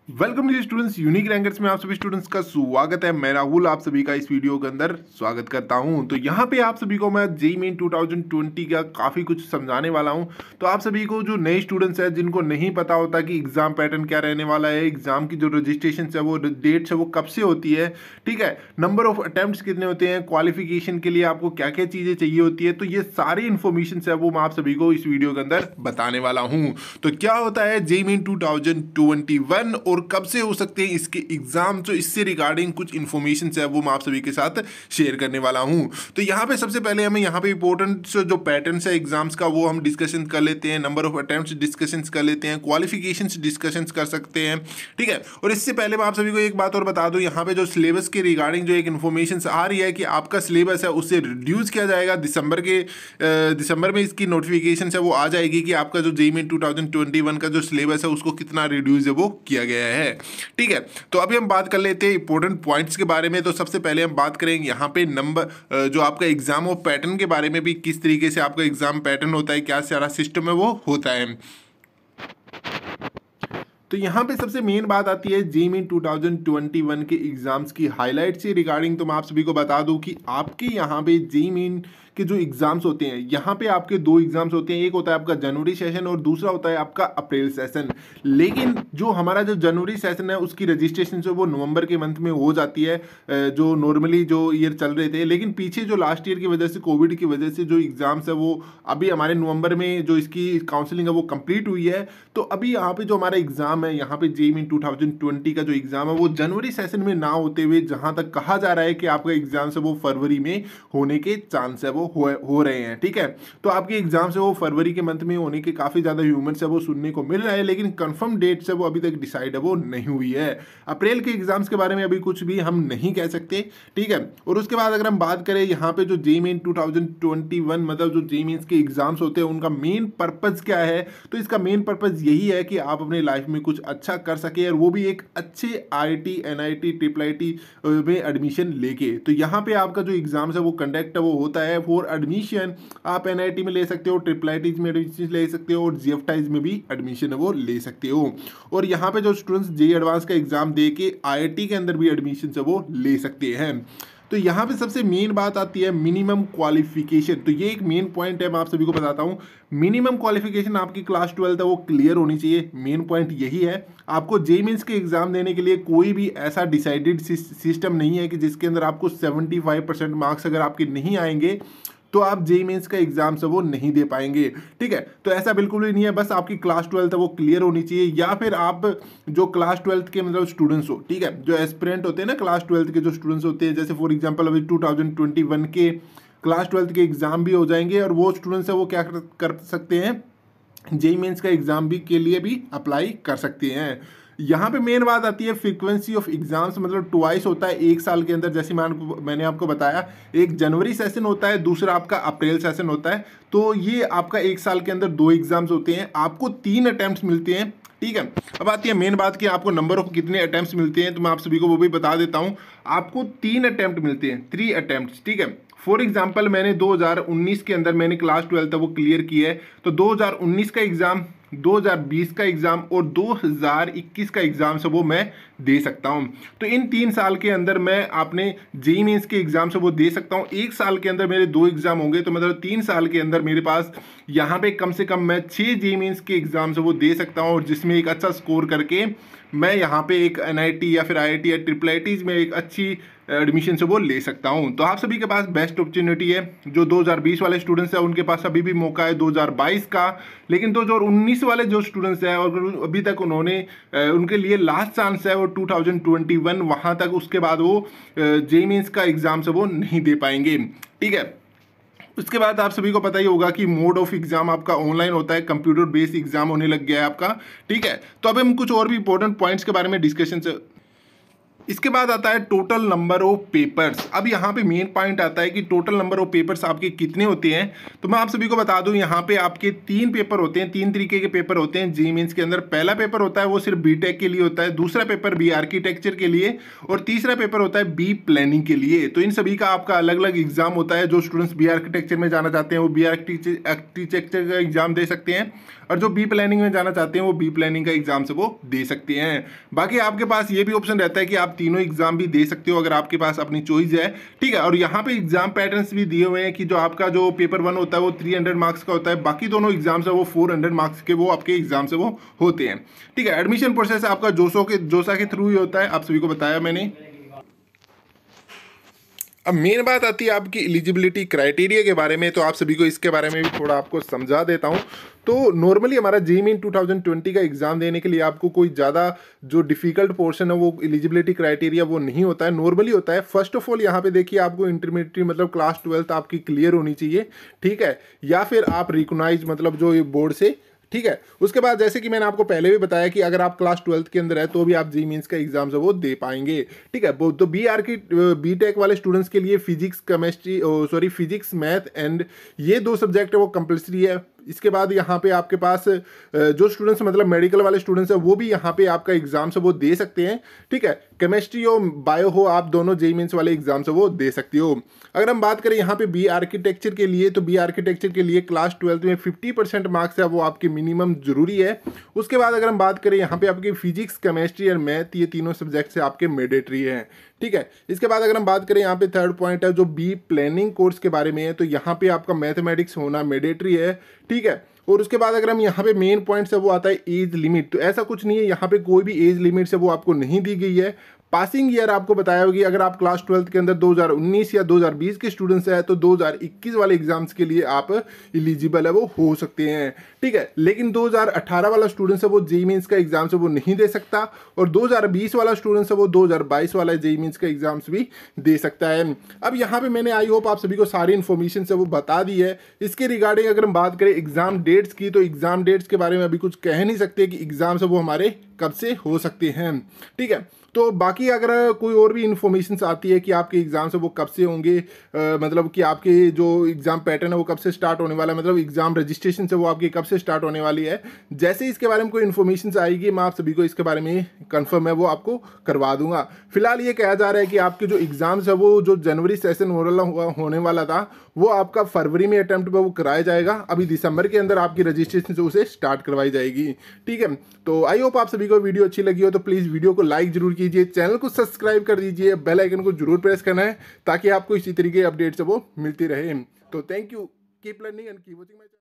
Welcome to students unique rankers में आप सभी स्टूडेंट्स का स्वागत है। मैं राहुल आप सभी का इस वीडियो के अंदर स्वागत करता हूं। तो यहां पे आप सभी को मैं जेईई मेन 2020 का काफ़ी कुछ समझाने वाला हूं। तो आप सभी को जो नए स्टूडेंट्स हैं जिनको नहीं पता होता कि एग्ज़ाम पैटर्न क्या रहने वाला है, एग्ज़ाम की जो रजिस्ट्रेशन है वो डेट्स है वो कब से होती है, ठीक है, नंबर ऑफ अटैम्प्ट्स कितने होते हैं, क्वालिफिकेशन के लिए आपको क्या क्या चीज़ें चाहिए होती है, तो ये सारी इन्फॉर्मेशन है वो मैं आप सभी को इस वीडियो के अंदर बताने वाला हूँ। तो क्या होता है जेईई मेन 2021 और कब से हो सकते हैं इसके एग्जाम, तो इससे रिगार्डिंग कुछ इन्फॉर्मेशन है वो मैं आप सभी के साथ शेयर करने वाला हूं। तो यहाँ पे सबसे पहले हमें यहाँ पे इंपॉर्टेंट जो पैटर्न्स है एग्जाम्स का वो हम डिस्कशन कर लेते हैं, नंबर ऑफ अटेम्प्ट्स डिस्कशंस कर लेते हैं, क्वालिफिकेशंस डिस्कशंस कर सकते हैं, ठीक है। और इससे पहले मैं आप सभी को एक बात और बता दूं, यहाँ पे जो सिलेबस के रिगार्डिंग जो एक इन्फॉर्मेशन आ रही है कि आपका सिलेबस है उससे रिड्यूस किया जाएगा। दिसंबर में इसकी नोटिफिकेशन है वो आ जाएगी कि आपका जो जेईई मेन 2021 का जो सिलेबस है उसको कितना रिड्यूस है वो किया गया है, ठीक है। तो अभी हम बात कर लेते हैं इंपॉर्टेंट पॉइंट्स के बारे में। तो सबसे पहले हम बात करेंगे यहाँ पे नंबर जो आपका एग्जाम और पैटर्न के बारे में भी, किस तरीके से आपका एग्जाम पैटर्न होता है, क्या सारा सिस्टम है वो होता है। तो यहाँ पे सबसे मेन बात आती है जेईई मेन 2021 के एग्जाम्स की हाईलाइट से रिगार्डिंग। तो मैं आप सभी को बता दूं कि आपके यहाँ पे जेईई मेन के जो एग्जाम्स होते हैं, यहाँ पे आपके दो एग्जाम्स होते हैं, एक होता है आपका जनवरी सेशन और दूसरा होता है आपका अप्रैल सेशन। लेकिन जो हमारा जो जनवरी सेशन है उसकी रजिस्ट्रेशन जो वो नवंबर के मंथ में हो जाती है, जो नॉर्मली जो ईयर चल रहे थे। लेकिन पीछे जो लास्ट ईयर की वजह से, कोविड की वजह से जो एग्जाम्स है वो अभी हमारे नवंबर में जो इसकी काउंसलिंग है वो कंप्लीट हुई है। तो अभी यहाँ पे जो हमारा एग्जाम है, यहाँ पे जेईई मेन 2020 का जो एग्जाम है वो जनवरी सेशन में ना होते हुए जहाँ तक कहा जा रहा है कि आपका एग्जाम है वो फरवरी में होने के चांस है वो हो रहे हैं, ठीक है। तो आपके एग्जाम से वो फरवरी के मंथ में होने के काफ़ी ज़्यादा ह्यूमर्स है वो सुनने को मिल रहा है, लेकिन कंफर्म डेट्स है वो अभी तक डिसाइड है वो नहीं हुई है। अप्रैल के एग्जाम्स के बारे में अभी कुछ भी हम नहीं कह सकते, ठीक है। और उसके बाद अगर हम बात करें यहाँ पे जो जेईई मेन 2021 मतलब जो जेईई मेंस के एग्जाम्स होते हैं उनका मेन पर्पज़ क्या है, तो इसका मेन पर्पज़ यही है कि आप अपने लाइफ में कुछ अच्छा कर सके और वो भी एक अच्छे आईआईटी, एनआईटी, ट्रिपल आईटी में एडमिशन लेके। तो यहाँ पे आपका जो एग्जाम्स है वो कंडक्ट है वो होता है फॉर एडमिशन। आप एनआईटी में ले सकते हो, ट्रिपल आईटीज में एडमिशन ले सकते हो और जीएफटाइज में भी एडमिशन है वो ले सकते हो। और यहाँ पे जो स्टूडेंट्स जेईई एडवांस का एग्जाम दे के आईआईटी के अंदर भी एडमिशन है वो ले सकते हैं। तो यहाँ पे सबसे मेन बात आती है मिनिमम क्वालिफिकेशन। तो ये एक मेन पॉइंट है, मैं आप सभी को बताता हूँ। मिनिमम क्वालिफिकेशन आपकी क्लास 12 है वो क्लियर होनी चाहिए। मेन पॉइंट यही है। आपको जेईई मेंस के एग्जाम देने के लिए कोई भी ऐसा डिसाइडेड सिस्टम नहीं है कि जिसके अंदर आपको 75% मार्क्स अगर आपके नहीं आएंगे तो आप जेईई मेंस का एग्जाम से वो नहीं दे पाएंगे, ठीक है। तो ऐसा बिल्कुल भी नहीं है। बस आपकी क्लास 12 है वो क्लियर होनी चाहिए, या फिर आप जो क्लास 12 के मतलब स्टूडेंट्स हो, ठीक है, जो एस्पिरेंट होते हैं ना क्लास 12 के जो स्टूडेंट्स होते हैं, जैसे फॉर एग्जांपल अभी 2021 के क्लास 12 के एग्जाम भी हो जाएंगे और वो स्टूडेंट्स है वो क्या कर सकते हैं, जेईई मेंस का एग्जाम भी के लिए भी अप्लाई कर सकते हैं। यहाँ पे मेन बात आती है फ्रीक्वेंसी ऑफ एग्जाम्स, मतलब ट्वाइस होता है एक साल के अंदर। जैसे मैंने आपको बताया, एक जनवरी सेशन होता है, दूसरा आपका अप्रैल सेशन होता है। तो ये आपका एक साल के अंदर दो एग्जाम्स होते हैं, आपको 3 अटैम्प्ट्स मिलते हैं, ठीक है। अब आती है मेन बात कि आपको नंबर ऑफ कितने अटैम्प्ट्स मिलते हैं, तो मैं आप सभी को वो भी बता देता हूँ। आपको 3 अटैम्प्ट मिलते हैं, 3 अटैम्प्ट्स, ठीक है। फॉर एग्जाम्पल मैंने 2019 के अंदर मैंने क्लास 12 वो क्लियर की है, तो 2019 का एग्ज़ाम, 2020 का एग्ज़ाम और 2021 का एग्ज़ाम से वो मैं दे सकता हूँ। तो इन 3 साल के अंदर मैं अपने जेईई मेंस के एग्ज़ाम से वो दे सकता हूँ। एक साल के अंदर मेरे 2 एग्ज़ाम होंगे, तो मतलब 3 साल के अंदर मेरे पास यहाँ पे कम से कम मैं 6 जेईई मेंस के एग्ज़ाम से वो दे सकता हूँ, और जिसमें एक अच्छा स्कोर करके मैं यहाँ पे एक एनआईटी या फिर आईआईटी या ट्रिपल आईटीज में एक अच्छी एडमिशन से वो ले सकता हूँ। तो आप सभी के पास बेस्ट अपॉर्चुनिटी है। जो 2020 वाले स्टूडेंट्स हैं उनके पास अभी भी मौका है 2022 का, लेकिन 2019 वाले जो स्टूडेंट्स हैं और अभी तक उन्होंने उनके लिए लास्ट चांस है वो 2021, वहाँ तक उसके बाद वो जेईई मेंस का एग्ज़ाम से वो नहीं दे पाएंगे, ठीक है। उसके बाद आप सभी को पता ही होगा कि मोड ऑफ एग्जाम आपका ऑनलाइन होता है, कंप्यूटर बेस्ड एग्जाम होने लग गया है आपका, ठीक है। तो अब हम कुछ और भी इंपॉर्टेंट पॉइंट्स के बारे में डिस्कशन इसके बाद आता है टोटल नंबर ऑफ पेपर्स। अब यहाँ पे मेन पॉइंट आता है कि टोटल नंबर ऑफ पेपर्स आपके कितने होते हैं। तो मैं आप सभी को बता दूं, यहाँ पे आपके 3 पेपर होते हैं, 3 तरीके के पेपर होते हैं जी मीन्स के अंदर। पहला पेपर होता है वो सिर्फ बीटेक के लिए होता है, दूसरा पेपर बी आर्किटेक्चर के लिए, और तीसरा पेपर होता है बी प्लानिंग के लिए। तो इन सभी का आपका अलग अलग एग्जाम होता है। जो स्टूडेंट्स बी आर्किटेक्चर में जाना चाहते हैं वो बी आर्किटेक्चर का एग्जाम दे सकते हैं, और जो बी प्लानिंग में जाना चाहते हैं वो बी प्लानिंग का एग्जाम से वो दे सकते हैं। बाकी आपके पास ये भी ऑप्शन रहता है कि आप तीनों एग्जाम भी दे सकते हो अगर आपके पास अपनी चॉइस है, ठीक है। और यहाँ पे एग्जाम पैटर्न्स भी दिए हुए हैं कि जो आपका जो पेपर 1 होता है वो 300 मार्क्स का होता है, बाकी दोनों एग्जाम्स है वो 400 मार्क्स के वो आपके एग्जाम से वो होते हैं, ठीक है। एडमिशन प्रोसेस आपका जोसा के थ्रू ही होता है, आप सभी को बताया मैंने। अब मेन बात आती है आपकी एलिजिबिलिटी क्राइटेरिया के बारे में, तो आप सभी को इसके बारे में भी थोड़ा आपको समझा देता हूं। तो नॉर्मली हमारा जी मीन 2020 का एग्जाम देने के लिए आपको कोई ज़्यादा जो डिफिकल्ट पोर्शन है वो एलिजिबिलिटी क्राइटेरिया वो नहीं होता है, नॉर्मली होता है। फर्स्ट ऑफ ऑल यहाँ पे देखिए आपको इंटरमीडिएट मतलब क्लास 12 आपकी क्लियर होनी चाहिए, ठीक है, या फिर आप रिकॉग्नाइज मतलब जो बोर्ड से, ठीक है। उसके बाद जैसे कि मैंने आपको पहले भी बताया कि अगर आप क्लास 12 के अंदर है तो भी आप जी मीन्स का एग्जाम जो वो दे पाएंगे, ठीक है। तो बी टेक वाले स्टूडेंट्स के लिए फिजिक्स मैथ एंड ये 2 सब्जेक्ट है वो कंपलसरी है। इसके बाद यहाँ पे आपके पास जो स्टूडेंट्स मतलब मेडिकल वाले स्टूडेंट्स हैं वो भी यहाँ पे आपका एग्जाम से वो दे सकते हैं, ठीक है। केमिस्ट्री हो बायो हो, आप दोनों जेईई मेंस वाले एग्जाम से वो दे सकते हो। अगर हम बात करें यहाँ पे बी आर्किटेक्चर के लिए, तो बी आर्किटेक्चर के लिए क्लास 12 में 50% मार्क्स है वो आपके मिनिमम जरूरी है। उसके बाद अगर हम बात करें यहाँ पे आपके फिजिक्स केमिस्ट्री और मैथ, ये तीनों सब्जेक्ट से आपके मैंडेटरी हैं, ठीक है। इसके बाद अगर हम बात करें यहाँ पे थर्ड पॉइंट है जो बी प्लानिंग कोर्स के बारे में है, तो यहाँ पे आपका मैथमेटिक्स होना मैंडेटरी है, ठीक है। और उसके बाद अगर हम यहाँ पे मेन पॉइंट्स है वो आता है एज लिमिट। तो ऐसा कुछ नहीं है, यहाँ पे कोई भी एज लिमिट से वो आपको नहीं दी गई है। पासिंग ईयर आपको बताया होगी, अगर आप क्लास 12 के अंदर 2019 या 2020 के स्टूडेंट्स हैं तो 2021 वाले एग्जाम्स के लिए आप एलिजिबल है वो हो सकते हैं, ठीक है। लेकिन 2018 वाला स्टूडेंट्स है वो जेईई मेंस का एग्जाम से वो नहीं दे सकता, और 2020 वाला स्टूडेंट्स है वो 2022 वाला जेईई मेंस का एग्जाम्स भी दे सकता है। अब यहाँ पे मैंने आई होप आप सभी को सारी इन्फॉर्मेशन से वो बता दी है। इसके रिगार्डिंग अगर हम बात करें एग्जाम डेट्स की, तो एग्जाम डेट्स के बारे में अभी कुछ कह नहीं सकते कि एग्जाम से वो हमारे कब से हो सकते हैं, ठीक है। तो बाकी अगर कोई और भी इन्फॉर्मेशन आती है कि आपके एग्जाम से वो कब से होंगे, मतलब कि आपके जो एग्जाम पैटर्न है वो कब से स्टार्ट होने वाला है, मतलब एग्जाम रजिस्ट्रेशन से वो आपकी कब से स्टार्ट होने वाली है, जैसे इसके बारे में कोई इन्फॉर्मेशन आएगी मैं आप सभी को इसके बारे में कंफर्म है वो आपको करवा दूंगा। फिलहाल ये कहा जा रहा है कि आपके जो एग्जाम्स है वो जो जनवरी सेशन होने वाला था वो आपका फरवरी में अटेम्प्ट पे वो कराया जाएगा। अभी दिसंबर के अंदर आपकी रजिस्ट्रेशन से उसे स्टार्ट करवाई जाएगी, ठीक है। तो आई होप आप सभी को वीडियो अच्छी लगी हो, तो प्लीज़ वीडियो को लाइक जरूर कीजिए, चैनल को सब्सक्राइब कर दीजिए, बेल आइकन को जरूर प्रेस करना है ताकि आपको इसी तरीके अपडेट्स वो मिलती रहे। तो thank you, keep learning and keep watching my channel.